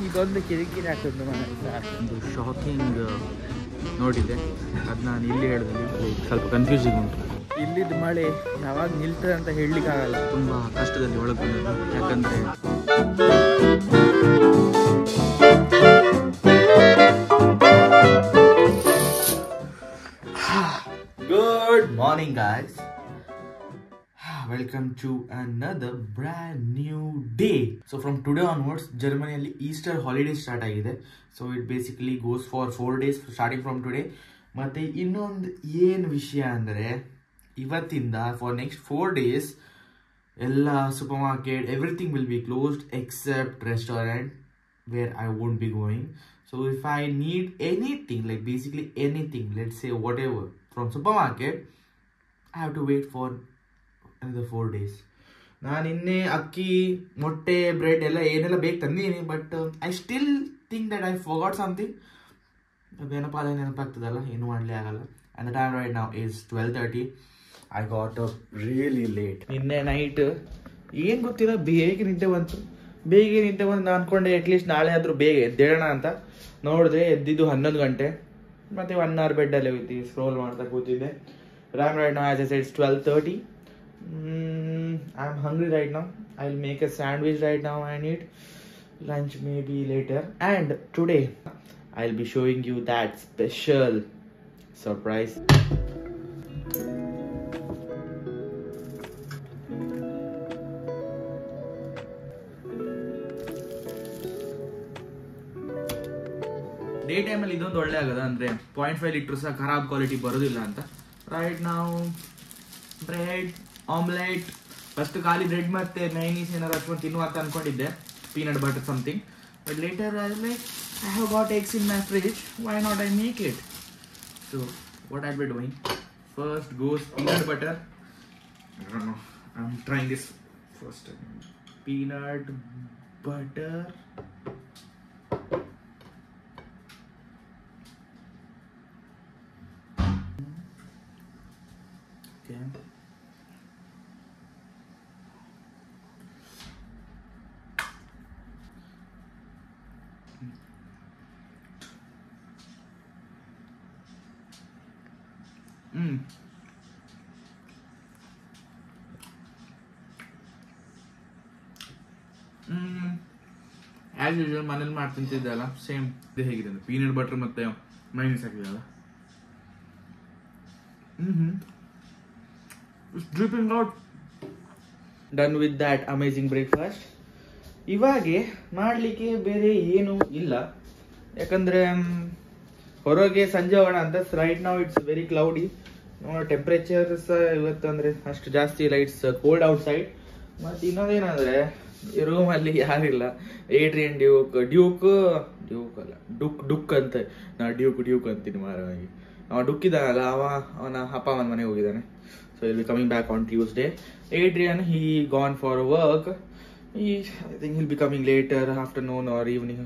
ಇದೊಂದು ಕಿರಿಕಿರಿ ಆಗ್ತದೆ ಒಂದು ಶಾಕಿಂಗ್ ನೋಡಿದೆ, ಅದು ನಾನು ಇಲ್ಲಿ ಹೇಳಿದ್ರೆ ಸ್ವಲ್ಪ ಕನ್ಫ್ಯೂಸಿಂಗ್ ಉಂಟು. ಇಲ್ಲಿದ್ದು ಮಳೆ ಯಾವಾಗ ನಿಲ್ತದೆ ಅಂತ ಹೇಳಲಿಕ್ಕಾಗಲ್ಲ. ತುಂಬ ಕಷ್ಟದಲ್ಲಿ ಒಳಗೆ ಬಂದದ್ದು, ಯಾಕಂದರೆ Good morning guys, welcome to another brand new day. So from today onwards Germany alli Easter holiday start agide. So it basically goes for 4 days starting from today. Matte innondu ಏನು ವಿಷಯ ಅಂದರೆ ಇವತ್ತಿಂದ for next 4 days ಎಲ್ಲ supermarket everything will be closed except restaurant where I won't be going. So if I need anything, like basically anything, let's say whatever from supermarket, I have to wait for another 4 days. ನಾನು ಇನ್ನೇ ಅಕ್ಕಿ ಮೊಟ್ಟೆ bread ಎಲ್ಲ ಏನೆಲ್ಲ ಬೇಕು ತಂದೀನಿ, but I still think that I forgot something. ಅದೇನಪ್ಪ ಅದೇ ನೆನಪಾಗ್ತದಲ್ಲ, ಏನು ಮಾಡಲೇ ಆಗಲ್ಲ. And the time right now is 12:30. I got up really late. ನಿನ್ನೆ ನೈಟ್ ಏನು ಗೊತ್ತಿಲ್ಲ, ಬೇಗ ನಿದ್ದೆ ಬಂತು. ನಾನು ಅಂದ್ಕೊಂಡೆ ಅಟ್ಲೀಸ್ಟ್ ನಾಳೆ ಆದರೂ ಬೇಗ ಎದ್ದೇಳೋಣ ಅಂತ. ನೋಡಿದ್ರೆ ಎದ್ದಿದ್ದು 11 ಗಂಟೆ. ಮತ್ತೆ 1 hour ಬೆಡ್ಡಲ್ಲೇ ಹೋಯ್ತು, ಸ್ಕ್ರೋಲ್ ಮಾಡ್ತಾ ಕೂತಿದ್ದೆ. Right now, as I said, it's 12:30. I'm hungry right now. I'll make a sandwich right now and eat lunch maybe later. And today, I'll be showing you that special surprise. Day ಟೈಮಲ್ಲಿ ಇದೊಂದು ಒಳ್ಳೆ ಆಗೋದು ಅಂದರೆ 0.5 litre ಸಹ ಖರಾಬ್ quality ಬರೋದಿಲ್ಲ ಅಂತ. Right ನಾವು ಬ್ರೆಡ್ ಆಮ್ಲೆಟ್, ಫಸ್ಟ್ ಖಾಲಿ ಬ್ರೆಡ್ ಮತ್ತು ಮೈನೀಸ್ ಏನಾರು ಹಚ್ಕೊಂಡು ತಿನ್ನುವ ಅಂತ ಅಂದ್ಕೊಂಡಿದ್ದೆ, peanut butter something. But later ಆದಮೇಲೆ I have got eggs in my fridge, why not I make it? So what I be doing, first goes peanut butter. I am trying this first. Peanut butter, as usual ಮನೇಲಿ ಮಾಡಿ ತಿಂತಿದ್ದಲ್ಲ, same ಇದು ಹೇಗಿದೆ ಅಂದರೆ peanut butter ಮತ್ತು mayonnaise ಹಾಕಿದಲ್ಲ. Dripping out. Done with that amazing breakfast. ಇವಾಗೆ ಮಾಡಲಿಕ್ಕೆ ಬೇರೆ ಏನೂ ಇಲ್ಲ, ಯಾಕಂದರೆ ಹೊರಗೆ ಸಂಜೆ ಹೋಗೋಣ ಅಂತ. ರೈಟ್ ನಾವು ಇಟ್ಸ್ ವೆರಿ ಕ್ಲೌಡಿ. ಟೆಂಪ್ರೇಚರ್ ಸಹ ಇವತ್ತು ಅಂದರೆ ಅಷ್ಟು ಜಾಸ್ತಿ ಇಲ್ಲ, ಇಟ್ಸ್ ಕೋಲ್ಡ್ ಔಟ್ ಸೈಡ್. ಮತ್ತು ಇನ್ನೊಂದೇನಂದರೆ ಈ ರೂಮಲ್ಲಿ ಯಾರಿಲ್ಲ. ಏಡ್ರಿಯನ್ ಡ್ಯೂಕ್ ಅಲ್ಲ ಡುಕ್ ಅಂತ, ನಾ ಡ್ಯೂಕ್ ಅಂತೀನಿ ಮಾರವಾಗಿ. ಅವ ಡುಕ್ ಇದ್ದಾನಲ್ಲ, ಅವನ ಅಪ್ಪ ಅವನ ಮನೆಗೆ ಹೋಗಿದ್ದಾನೆ. So will be coming back on Tuesday. Adrian he gone for work. I think will be coming later afternoon or evening.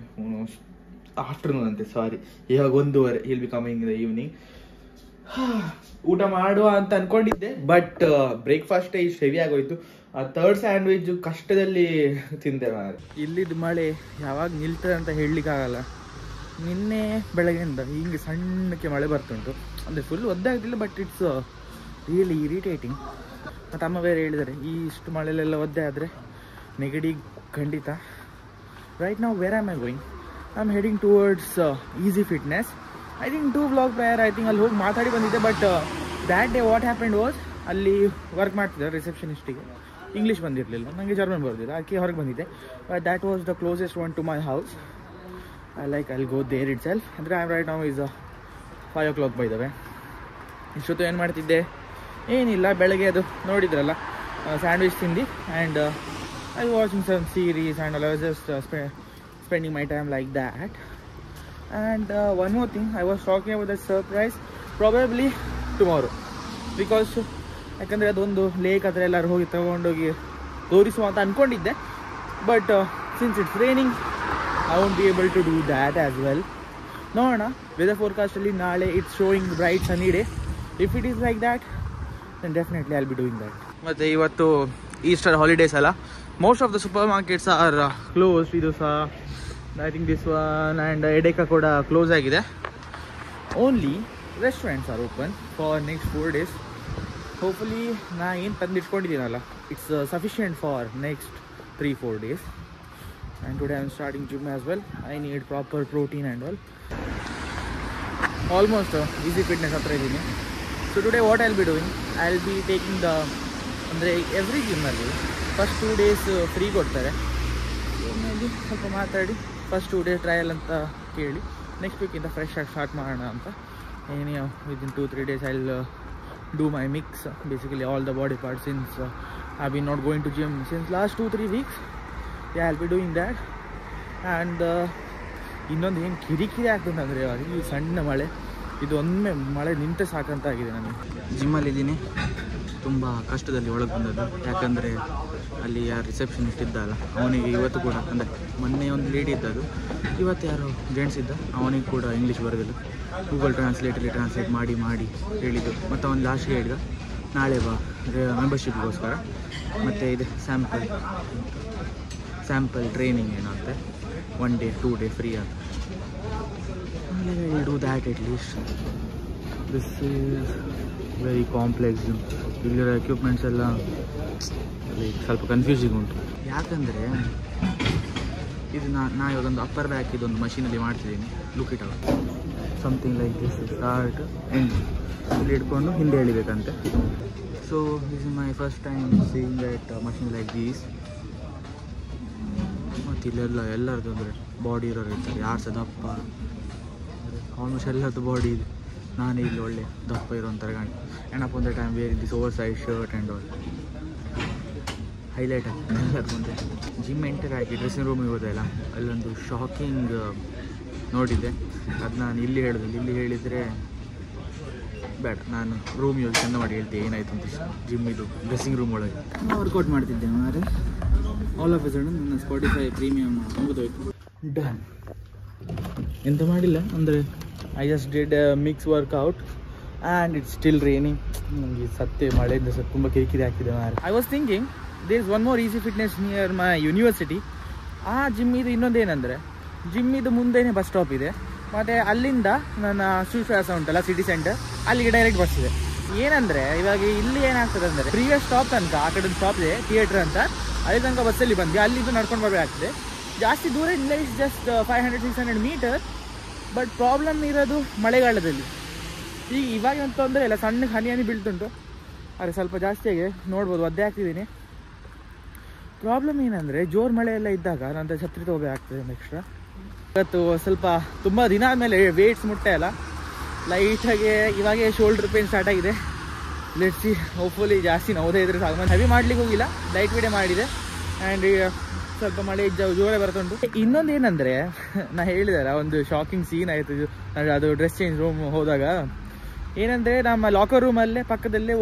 Afternoon ಅಂತೆ, ಸಾರಿ, ಇವಾಗ 1:30 will be coming in the evening. ಊಟ ಮಾಡುವ ಅಂತ ಅನ್ಕೊಂಡಿದ್ದೆ, ಬಟ್ ಬ್ರೇಕ್ಫಾಸ್ಟೇ ಇಷ್ಟು ಹೆವಿ ಆಗೋಯ್ತು. ಆ 3rd sandwich ಕಷ್ಟದಲ್ಲಿ ತಿಂದೆ ಮಾರೆ. ಇಲ್ಲಿದ್ದು ಮಳೆ ಯಾವಾಗ ನಿಲ್ತದೆ ಅಂತ ಹೇಳಲಿಕ್ಕಾಗಲ್ಲ. ನಿನ್ನೆ ಬೆಳಗ್ಗೆಯಿಂದ ಹಿಂಗೆ ಸಣ್ಣಕ್ಕೆ ಮಳೆ ಬರ್ತುಂಟು, ಅಂದರೆ ಫುಲ್ ಒದ್ದಾಗ್ತಿಲ್ಲ, ಬಟ್ ಇಟ್ಸ್ ರಿಯಲಿ ಇರಿಟೇಟಿಂಗ್. ಮತ್ತು ಅಮ್ಮ ಬೇರೆ ಹೇಳಿದ್ದಾರೆ, ಈ ಇಷ್ಟು ಮಳೆಲೆಲ್ಲ ಒದ್ದೆ ಆದರೆ ನೆಗಡಿ ಖಂಡಿತ. ರೈಟ್ ನಾವು where am I going? I am heading towards easy fitness. I think 2 vlog prior I think ಅಲ್ಲಿ ಹೋಗಿ ಮಾತಾಡಿ ಬಂದಿದ್ದೆ. But that day what happened was, ಅಲ್ಲಿ ವರ್ಕ್ ಮಾಡ್ತಿದ್ದಾರೆ ರಿಸೆಪ್ಷನಿಸ್ಟಿಗೆ, ಇಂಗ್ಲೀಷ್ ಬಂದಿರಲಿಲ್ಲ, ನನಗೆ ಜರ್ಮನ್ ಬರೋದಿಲ್ಲ, ಅದಕ್ಕೆ ಹೊರಗೆ ಬಂದಿದ್ದೆ. But that was the closest one to my house. I go there itself. ಅಂದರೆ ಐ ರೈಟ್ ನಾವು is 5 o'clock by the way. ಇಷ್ಟೊತ್ತು ಏನು ಮಾಡ್ತಿದ್ದೆ? ಏನಿಲ್ಲ, ಬೆಳಗ್ಗೆ ಅದು ನೋಡಿದ್ರಲ್ಲ, ಸ್ಯಾಂಡ್ವಿಚ್ ತಿಂದು. And I watching some series and I was just spending my time like that. And one more thing, I was talking about the surprise, probably tomorrow, because ಯಾಕಂದರೆ ಅದೊಂದು ಲೇಕ್ ಹತ್ರ ಎಲ್ಲರೂ ಹೋಗಿ ತಗೊಂಡೋಗಿ ತೋರಿಸುವ ಅಂತ ಅಂದ್ಕೊಂಡಿದ್ದೆ. But since it's raining I won't be able to do that as well. ನೋಡೋಣ, ವೆದರ್ ಫೋರ್ಕಾಸ್ಟಲ್ಲಿ ನಾಳೆ it's showing bright sunny day. If it is like that then definitely I will be doing that. ಮತ್ತು ಇವತ್ತು Easter holidays ಅಲ್ಲ, most of the supermarkets are closed. ಇದು ಸಹ I think this one and Edeka ಕೂಡ close ಆಗಿದೆ. Only restaurants are open for next 4 days. Hopefully ನಾ ಏನು ತಂದಿಟ್ಕೊಂಡಿದ್ದೀನಲ್ಲ, it's sufficient for next 3-4 days. And today I'm starting gym as well. I need proper protein and all. Almost easy fitness hatra idini. So today what I'll be doing, I'll be taking the andre every gym alli first 2 days free ಕೊಡ್ತಾರೆ. maybe ಸ್ವಲ್ಪ ಮಾತಾಡಿ first 2 days trial ಅಂತ ಕೇಳಿ next week ಇಂದ fresh ಆಗಿ start ಮಾಡೋಣ ಅಂತ. anyhow within 2-3 days I'll do my mix, basically all the body parts, since I've been not going to gym since last 2-3 weeks. Yeah, I'll be doing that. And ಇನ್ನೊಂದು ಏನು ಕಿರಿಕಿರಿ ಆಗ್ತದಂದರೆ ಇವಾಗ ಈ ಸಣ್ಣ ಮಳೆ, ಇದು ಒಮ್ಮೆ ಮಳೆ ನಿಂತೆ ಸಾಕಂತಾಗಿದೆ ನನಗೆ. ಜಿಮ್ಮಲ್ಲಿದ್ದೀನಿ, ತುಂಬ ಕಷ್ಟದಲ್ಲಿ ಒಳಗೆ ಬಂದದ್ದು. ಯಾಕಂದರೆ ಅಲ್ಲಿ ಯಾರು ರಿಸೆಪ್ಷನಿಸ್ಟ್ ಇದ್ದಲ್ಲ, ಅವನಿಗೆ ಇವತ್ತು ಕೂಡ ಅಂದರೆ ಮೊನ್ನೆ ಒಂದು ಲೇಡಿ ಇದ್ದದ್ದು, ಇವತ್ತು ಯಾರೋ ಜೆಂಟ್ಸ್ ಇದ್ದ, ಅವನಿಗೆ ಕೂಡ ಇಂಗ್ಲೀಷ್ ಬರೋದಿಲ್ಲ. ಗೂಗಲ್ ಟ್ರಾನ್ಸ್ಲೇಟಲ್ಲಿ ಟ್ರಾನ್ಸ್ಲೇಟ್ ಮಾಡಿ ಹೇಳಿದ್ದು. ಮತ್ತು ಅವನು ಲಾಸ್ಟ್ಗೆ ಹೇಳಿದ ನಾಳೆ ಬಾ ಮೆಂಬರ್ಶಿಪ್ಗೋಸ್ಕರ, ಮತ್ತು ಇದು ಸ್ಯಾಂಪಲ್ ಟ್ರೈನಿಂಗ್ ಏನಂತೆ 1 day 2 day ಫ್ರೀ ಅಂತ. Will do that at least. This is very complex. ಇಲ್ಲಿರೋ ಎಕ್ವಿಪ್ಮೆಂಟ್ಸ್ ಎಲ್ಲ ಸ್ವಲ್ಪ ಕನ್ಫ್ಯೂಸಿಂಗ್ ಉಂಟು. ಯಾಕಂದರೆ ಇದು ನಾ ಇವಾಗ ಒಂದು ಅಪ್ಪರ್ ಬ್ಯಾಕ್ ಇದೊಂದು ಮಷೀನಲ್ಲಿ ಮಾಡ್ತಿದ್ದೀನಿ. Look it out, something like this, start end ಇಲ್ಲಿ ಇಟ್ಕೊಂಡು ಹಿಂದೆ ಎಳಿಬೇಕಂತೆ. So this is my first time seeing that machine like these. ಮತ್ತು ಇಲ್ಲೆಲ್ಲ ಎಲ್ಲರದ್ದು ಅಂದರೆ ಬಾಡಿ ಇರೋರು ಇರ್ತಾರೆ, ಯಾರು ಸಹ ದಪ್ಪ, ಆಲ್ಮೋಸ್ಟ್ ಎಲ್ಲರದ್ದು ಬಾಡಿ ಇದೆ. ನಾನೇ ಇಲ್ಲಿ ಒಳ್ಳೆ ದಪ್ಪ ಇರೋಂಥ ಗಾಣಿ. ಆ್ಯಂಡ್ ಅಪ್ ಒಂದು time where this oversize shirt and all highlight ಆಗ್ತದೆ ಎಲ್ಲರ ಮುಂದೆ. ಜಿಮ್ ಎಂಟರ್ ಆಗಿ ಡ್ರೆಸ್ಸಿಂಗ್ ರೂಮಿಗೆ ಹೋದೆಲ್ಲ, ಅಲ್ಲೊಂದು ಶಾಕಿಂಗ್ ನೋಡಿದ್ದೆ. ಅದು ನಾನು ಇಲ್ಲಿ ಹೇಳಿದೆ, ಇಲ್ಲಿ ಹೇಳಿದರೆ ಬೇಡ, ನಾನು ರೂಮಿಗೆ ಹೋಗಿ ಚೆಂದ ಮಾಡಿ ಹೇಳ್ತೆ ಏನಾಯಿತು ಅಂತ. ಜಿಮ್ ಇದು ಡ್ರೆಸ್ಸಿಂಗ್ ರೂಮ್ ಒಳಗೆ ವರ್ಕೌಟ್ ಮಾಡ್ತಿದ್ದೆ ಮಾರೆ. ಆಲ್ ಆಫ್ ಎ ಸಡನ್ ನನ್ನ ಸ್ಪಾಟಿಫೈ ಪ್ರೀಮಿಯಮ್ ಮುಗಿದೋಯ್ತು. ಡನ್. ಎಂತ ಮಾಡಿಲ್ಲ ಅಂದರೆ I just did mix workout and it's still raining. ನನಗೆ ಸತ್ತೆ ಮಳೆಯಿಂದ ತುಂಬ ಕಿರಿಕಿರಿ ಆಗ್ತಿದೆ ಮಾರೆ. I was thinking there is one more easy fitness near my university. ಆ ಜಿಮ್ ಇದು ಇನ್ನೊಂದೇನೆಂದರೆ, ಜಿಮ್ ಇದು ಮುಂದೆನೇ ಬಸ್ ಸ್ಟಾಪ್ ಇದೆ, ಮತ್ತು ಅಲ್ಲಿಂದ ನನ್ನ ಶ್ರೀಶ್ವಾಸ ಉಂಟಲ್ಲ ಸಿಟಿ ಸೆಂಟರ್, ಅಲ್ಲಿಗೆ ಡೈರೆಕ್ಟ್ ಬಸ್ ಇದೆ. ಏನಂದರೆ ಇವಾಗ ಇಲ್ಲಿ ಏನಾಗ್ತದೆ ಅಂದರೆ ಪ್ರೀವಿಯಸ್ ಸ್ಟಾಪ್ ತನಕ ಆ ಕಡೆ ಸ್ಟಾಪ್ ಇದೆ ಥಿಯೇಟ್ರ್ ಅಂತ, ಅಲ್ಲಿ ತನಕ ಬಸ್ಸಲ್ಲಿ ಬಂದು ಅಲ್ಲಿಂದ ನಡ್ಕೊಂಡು ಬರಬೇಕಾಗ್ತದೆ. ಜಾಸ್ತಿ ದೂರ ಇಲ್ಲ, is just 500-600 meter. But problem ಇರೋದು ಮಳೆಗಾಲದಲ್ಲಿ. ಈಗ ಇವಾಗ ಅಂತ ತೊಂದರೆ ಇಲ್ಲ, ಸಣ್ಣ ಹನಿ ಬೀಳ್ತುಂಟು, ಆದರೆ ಸ್ವಲ್ಪ ಜಾಸ್ತಿಯಾಗಿ ನೋಡ್ಬೋದು, ಒದ್ದೆ ಆಗ್ತಿದ್ದೀನಿ. ಪ್ರಾಬ್ಲಮ್ ಏನಂದರೆ ಜೋರು ಮಳೆ ಎಲ್ಲ ಇದ್ದಾಗ ನಂತರ ಛತ್ರಿ ತೊಗೋಬೇಕಾಗ್ತದೆ ಒಂದು ಎಕ್ಸ್ಟ್ರಾ. ಇವತ್ತು ಸ್ವಲ್ಪ ತುಂಬ ದಿನ ಆದಮೇಲೆ ವೇಟ್ಸ್ ಮುಟ್ಟೆ ಅಲ್ಲ, ಲೈಟಾಗಿ ಇವಾಗೇ ಶೋಲ್ಡ್ರ್ ಪೇನ್ ಸ್ಟಾರ್ಟ್ ಆಗಿದೆ. ಲೆಟ್ಸಿ ಹೋಪ್ಫುಲಿ ಜಾಸ್ತಿ ನೋವುದೇ ಇದ್ರೆ ಸಾಕು. ಹೆವಿ ಮಾಡ್ಲಿಕ್ಕೆ ಹೋಗಿಲ್ಲ, ಲೈಟ್ ವೇಟೇ ಮಾಡಿದೆ. ಆ್ಯಂಡ್ ಸ್ವಲ್ಪ ಮಳೆ ಜೋರೇ ಬರ್ತುಂಟು. ಇನ್ನೊಂದು ಏನಂದರೆ, ನಾ ಹೇಳಿದಾರ ಒಂದು ಶಾಕಿಂಗ್ ಸೀನ್ ಆಯಿತು ಅದು ಡ್ರೆಸ್ ಚೇಂಜ್ ರೂಮ್ ಹೋದಾಗ. ಏನಂದರೆ ನಮ್ಮ ಲಾಕರ್ ರೂಮಲ್ಲೇ ಪಕ್ಕದಲ್ಲೇ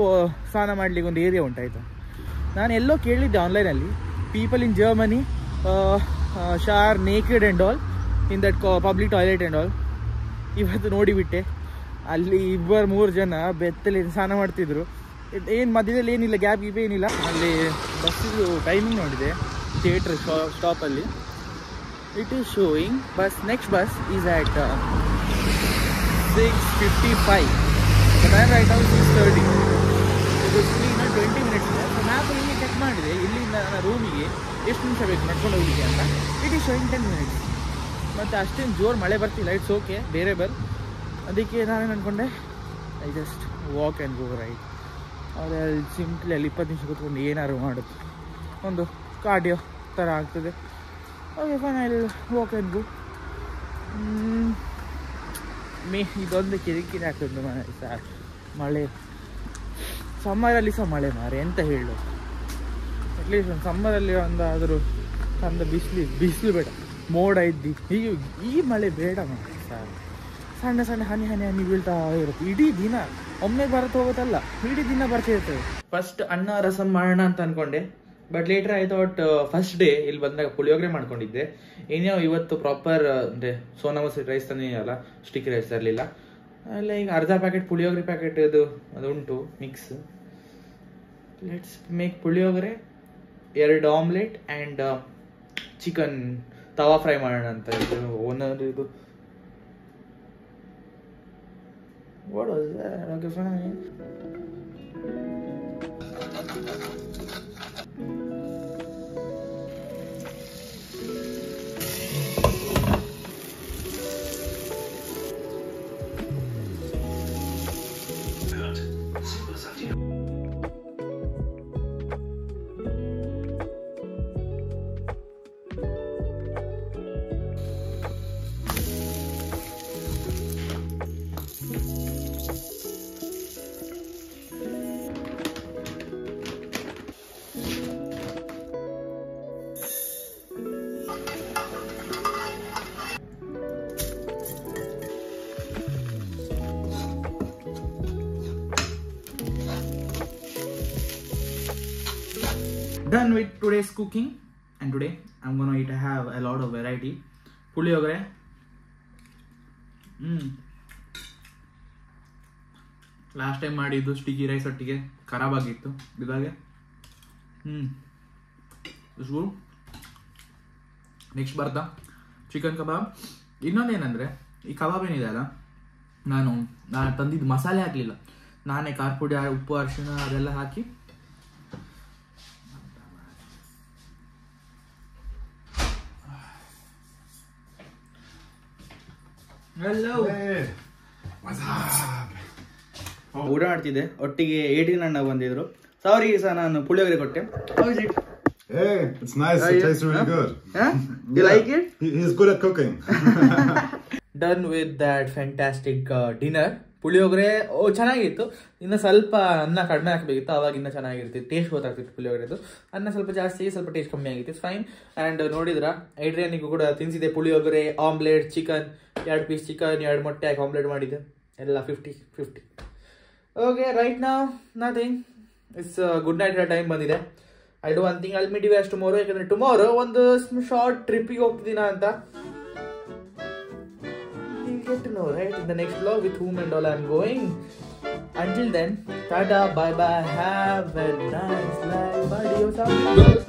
ಸ್ನಾನ ಮಾಡಲಿಕ್ಕೆ ಒಂದು ಏರಿಯಾ ಉಂಟಾಯಿತು. ನಾನು ಎಲ್ಲೋ ಕೇಳಿದ್ದೆ ಆನ್ಲೈನಲ್ಲಿ, people in Germany shower naked and all in that public toilet and all. ಇವತ್ತು ನೋಡಿಬಿಟ್ಟೆ, ಅಲ್ಲಿ 2-3 ಜನ ಬೆತ್ತಲ್ಲಿ ಸ್ನಾನ ಮಾಡ್ತಿದ್ರು. ಏನು ಮಧ್ಯದಲ್ಲಿ ಏನಿಲ್ಲ, ಗ್ಯಾಪ್ ಗೀಪ್ ಏನಿಲ್ಲ. ಅಲ್ಲಿ ಬಸ್ಸಿದು ಟೈಮಿಂಗ್ ನೋಡಿದೆ ಥಿಯೇಟ್ರ್ ಸ್ಟಾಪಲ್ಲಿ, it is showing next bus is at 6:55, but I am right now 6:30. ಇದು ಇನ್ನೂ 20 ಮಿನಿಟ್ಸ್ ಇದೆ. ಸೊ ಮ್ಯಾಪಲ್ಲಿ ಇಲ್ಲಿ ಚೆಕ್ ಮಾಡಿದೆ, ಇಲ್ಲಿಂದ ನನ್ನ ರೂಮಿಗೆ ಎಷ್ಟು ನಿಮಿಷ ಬೇಕು ನಡ್ಕೊಂಡು ಹೋಗಲಿಕ್ಕೆ ಅಂತ. It is showing 10 minutes. ಮತ್ತು ಅಷ್ಟೇನು ಜೋರು ಮಳೆ ಬರ್ತಿಲ್ಲ, ಇಟ್ಸ್ ಓಕೆ, ಬೇರೆ ಅದಕ್ಕೆ ನಾವೇನು ಅಂದ್ಕೊಂಡೆ, I just walk and go right. ಆದರೆ ಸಿಂಪ್ಲಿ ಅಲ್ಲಿ 20 ನಿಮಿಷ ಕೂತ್ಕೊಂಡು ಏನಾದ್ರು ಮಾಡೋದು, ಒಂದು ಕಾರ್ಡಿಯೋ ಥರ ಆಗ್ತದೆ. Okay fine, I walk and go. ಇದೊಂದು ಕಿರಿಕಿರಿ ಆಗ್ತದೆ ಸರ್. ಮಳೆ ಸಮ್ಮರಲ್ಲಿ ಸಹ ಮಳೆ ಮಾರೆ, ಎಂತ ಹೇಳು. ಅಟ್ಲೀಸ್ಟ್ ಒಂದು ಸಮ್ಮರಲ್ಲಿ ಒಂದಾದರೂ ಚಂದ ಬಿಸಿಲು ಬೇಡ, ಮೋಡ ಇದ್ದು ಈ ಮಳೆ ಬೇಡ ಮಾರೆ ಸರ್. ಸಣ್ಣ ಸಣ್ಣ ಹನಿ ಬೀಳ್ತಾ ಇರುತ್ತೆ ಇಡೀ ದಿನ. ಒಮ್ಮೆ ಬರತ್ತೆ ಹೋಗುತ್ತಲ್ಲ, ಇಡೀ ದಿನ ಬರ್ತಿರ್ತದೆ. ಫಸ್ಟ್ ಅನ್ನ ರಸಂ ಮಾಡೋಣ ಅಂತ ಅನ್ಕೊಂಡೆ, but later I thought first day ಇಲ್ಲಿ ಬಂದಾಗ ಪುಳಿಯೋಗರೆ ಮಾಡ್ಕೊಂಡಿದ್ದೆ. ಏನೋ ಇವತ್ತು ಪ್ರಾಪರ್ ಅಂದರೆ ಸೋನಾ ಮಸೂರಿ ರೈಸ್ ತಂದಿಲ್ಲ, ಸ್ಟಿಕ್ಕಿ ರೈಸ್ ತರಲಿಲ್ಲ. ಅಲ್ಲ ಈಗ ಅರ್ಧ ಪ್ಯಾಕೆಟ್ ಪುಳಿಯೋಗರೆ ಪ್ಯಾಕೆಟ್ ಅದು ಉಂಟು mix. Let's make puliyogare, 2 omelette and chicken tawa fry ಮಾಡೋಣ ಅಂತ. ಇದು ಓನರ್ ಇದು what was that? Okay, fine. Done with today's cooking, and today I'm gonna eat. I have a lot of variety. Puliyogre. Last time ಮಾಡಿದ್ದು sticky rice ಒಟ್ಟಿಗೆ ಖರಾಬ್ ಆಗಿತ್ತು. ಇವಾಗ next ಬರ್ತಾ ಚಿಕನ್ ಕಬಾಬ್. ಇನ್ನೊಂದೇನಂದರೆ ಈ ಕಬಾಬ್ ಏನಿದೆ ಅಲ್ಲ, ನಾನು ತಂದಿದ್ದು ಮಸಾಲೆ ಹಾಕಲಿಲ್ಲ. ನಾನೇ ಖಾರ ಪುಡಿ, ಉಪ್ಪು, ಅರಿಶಿಣ ಅದೆಲ್ಲ ಹಾಕಿ ಊಟ ಮಾಡ್ತಿದ್ದೆ. ಒಟ್ಟಿಗೆ 18 ಅಣ್ಣ ಬಂದಿದ್ರು. ಸಾರಿ ಸಹ ನಾನು ಪುಳಿಯೋಗರೆ ಕೊಟ್ಟೆ. Hey, it's nice. It tastes really good. You like it? He's good at cooking. Done with that fantastic dinner. Puliyogare ಚೆನ್ನಾಗಿತ್ತು. ಇನ್ನು ಸ್ವಲ್ಪ ಅನ್ನ ಕಡಿಮೆ ಹಾಕಬೇಕಿತ್ತು, ಅವಾಗ ಇನ್ನೂ ಚೆನ್ನಾಗಿರ್ತಿತ್ತು. ಟೇಸ್ಟ್ ಗೊತ್ತಾಗ್ತಿತ್ತು ಪುಳಿಯೋಗರೆದು. ಅನ್ನ ಸ್ವಲ್ಪ ಜಾಸ್ತಿ, ಸ್ವಲ್ಪ ಟೇಸ್ಟ್ ಕಮ್ಮಿ ಆಗಿತ್ತು. ಫೈನ್. ಆ್ಯಂಡ್ ನೋಡಿದ್ರ ಐಡ್ರಿಯನಿಗೂ ಕೂಡ ತಿನ್ಸಿದೆ puliyogare, omelette, chicken, 2 piece chicken, 2 ಮೊಟ್ಟೆ ಹಾಕಿ ಆಮ್ಲೆಟ್ ಮಾಡಿದ್ದೆ. ಎಲ್ಲ 50-50. ಓಕೆ, ರೈಟ್ ನಾವು nothing. It's good night time ಬಂದಿದೆ. I do one thing, I'll meet you guys tomorrow. ಯಾಕಂದ್ರೆ ಟುಮಾರೋ ಒಂದು ಶಾರ್ಟ್ ಟ್ರಿಪ್ಪಿಗೆ ಹೋಗ್ತಿದ್ದೀನ ಅಂತ. Get to know, right, in the next vlog with whom and all I'm going. Until then, tata, bye bye, have a nice life, adios, amigos.